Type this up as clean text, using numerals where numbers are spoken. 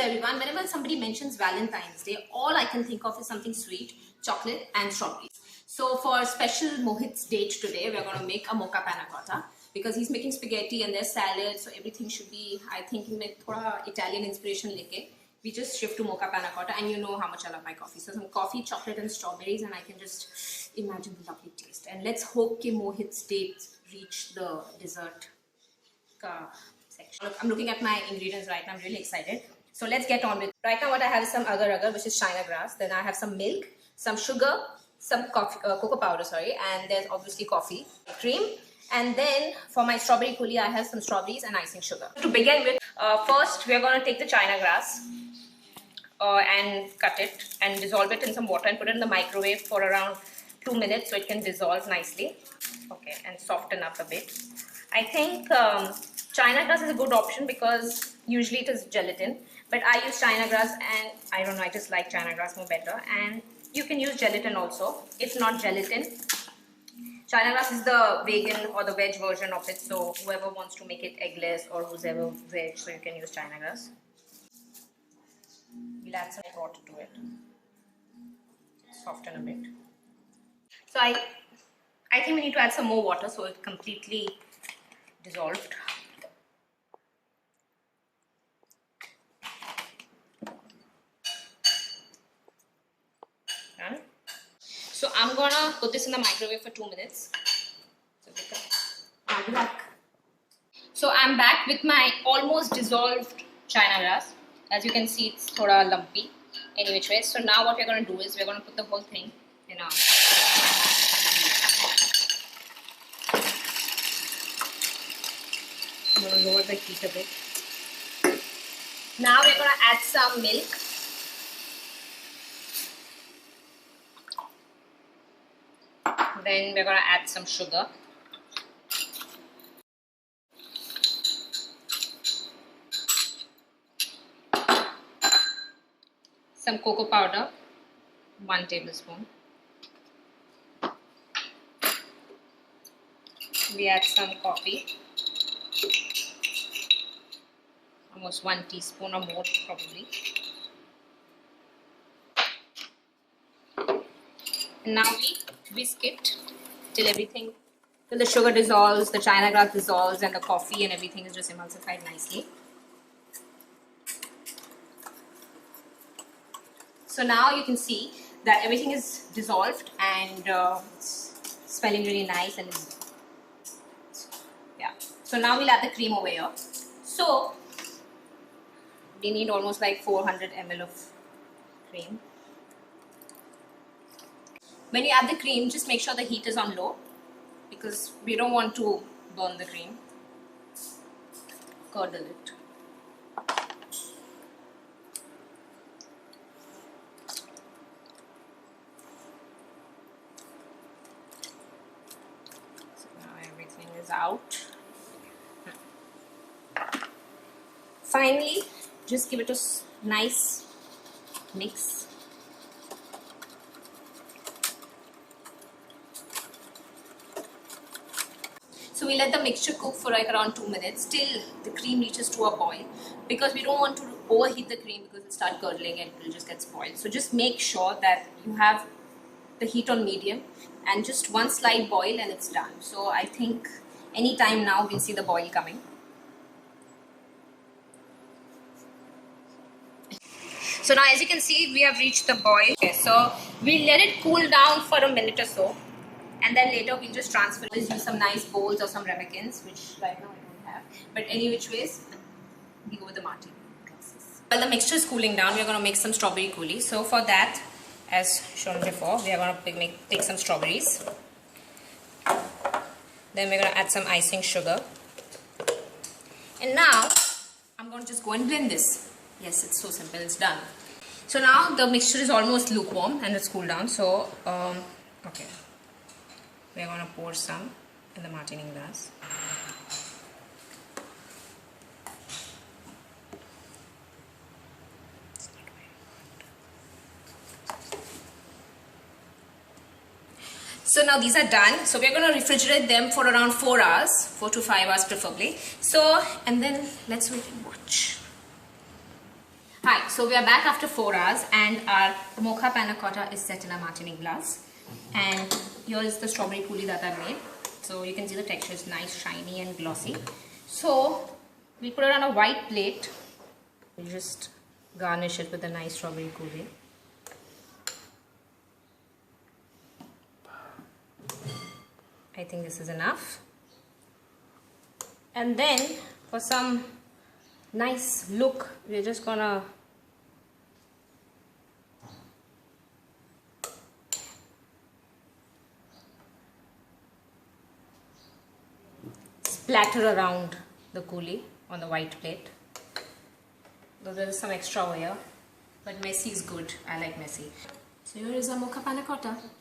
everyone, whenever somebody mentions Valentine's Day, all I can think of is something sweet, chocolate and strawberries. So for special Mohit's date today, we're going to make a mocha panna cotta because he's making spaghetti and there's salad, so everything should be, I think, in thoda Italian inspiration leke. We just shift to mocha panna cotta, and you know how much I love my coffee. So some coffee, chocolate and strawberries, and I can just imagine the lovely taste. And let's hope that Mohit's date reach the dessert section. I'm looking at my ingredients right now. I'm really excited. So let's get on with it. Right now what I have is some agar-agar, which is China grass. Then I have some milk, some sugar, some cocoa powder, and there's obviously coffee, cream. And then for my strawberry coulis, I have some strawberries and icing sugar. To begin with, first we're going to take the China grass and cut it and dissolve it in some water and put it in the microwave for around 2 minutes so it can dissolve nicely. Okay, and soften up a bit. I think China grass is a good option because usually it is gelatin, but I use China grass and I don't know, I just like China grass more better. And you can use gelatin also, if not gelatin. China grass is the vegan or the veg version of it, so whoever wants to make it eggless or who's ever veg, so you can use China grass. We'll add some water to it, soften a bit. So I think we need to add some more water so it's completely dissolved. Done. So I'm gonna put this in the microwave for 2 minutes. I'm back. So I'm back with my almost dissolved China grass. As you can see, it's thoda lumpy. Any which way. So now what we're gonna do is we're gonna put the whole thing in our I'm going to lower the heat a bit. Now we're going to add some milk. Then we're going to add some sugar. Some cocoa powder, 1 tablespoon. We add some coffee. Almost 1 teaspoon or more probably. And now we whisk it till the sugar dissolves, the China grass dissolves, and the coffee and everything is just emulsified nicely. So now you can see that everything is dissolved and it's smelling really nice, and yeah. So now we'll add the cream over here. So we need almost like 400 ml of cream. When you add the cream, just make sure the heat is on low because we don't want to burn the cream. Curdle it. So now everything is out. Finally, just give it a nice mix. So we let the mixture cook for like around 2 minutes till the cream reaches to a boil, because we don't want to overheat the cream because it'll start curdling and it'll just get spoiled. So just make sure that you have the heat on medium and just one slight boil and it's done. So I think any time now we'll see the boil coming. So now as you can see, we have reached the boil. Okay, so we'll let it cool down for a minute or so, and then later we'll just transfer this. Use some nice bowls or some ramekins, which right now I don't have. But any which ways, we go with the martini glasses. While the mixture is cooling down, we're going to make some strawberry coulis. So for that, as shown before, we are going to take some strawberries. Then we're going to add some icing sugar. And now, I'm going to just go and blend this. Yes, it's so simple, it's done. So now the mixture is almost lukewarm and it's cooled down. So, okay. We're going to pour some in the martini glass. So now these are done. So we're going to refrigerate them for around 4 hours, 4 to 5 hours preferably. So, and then let's wait and watch. Hi, So we are back after 4 hours and our mocha panna cotta is set in a Martinique glass. And here is the strawberry coulis that I made. So you can see the texture is nice, shiny and glossy. So we put it on a white plate. We just garnish it with a nice strawberry coulis. I think this is enough. And then for some nice look, we're just gonna splatter around the coulis on the white plate. Though there is some extra over here, but messy is good. I like messy. So here is our mocha panna cotta.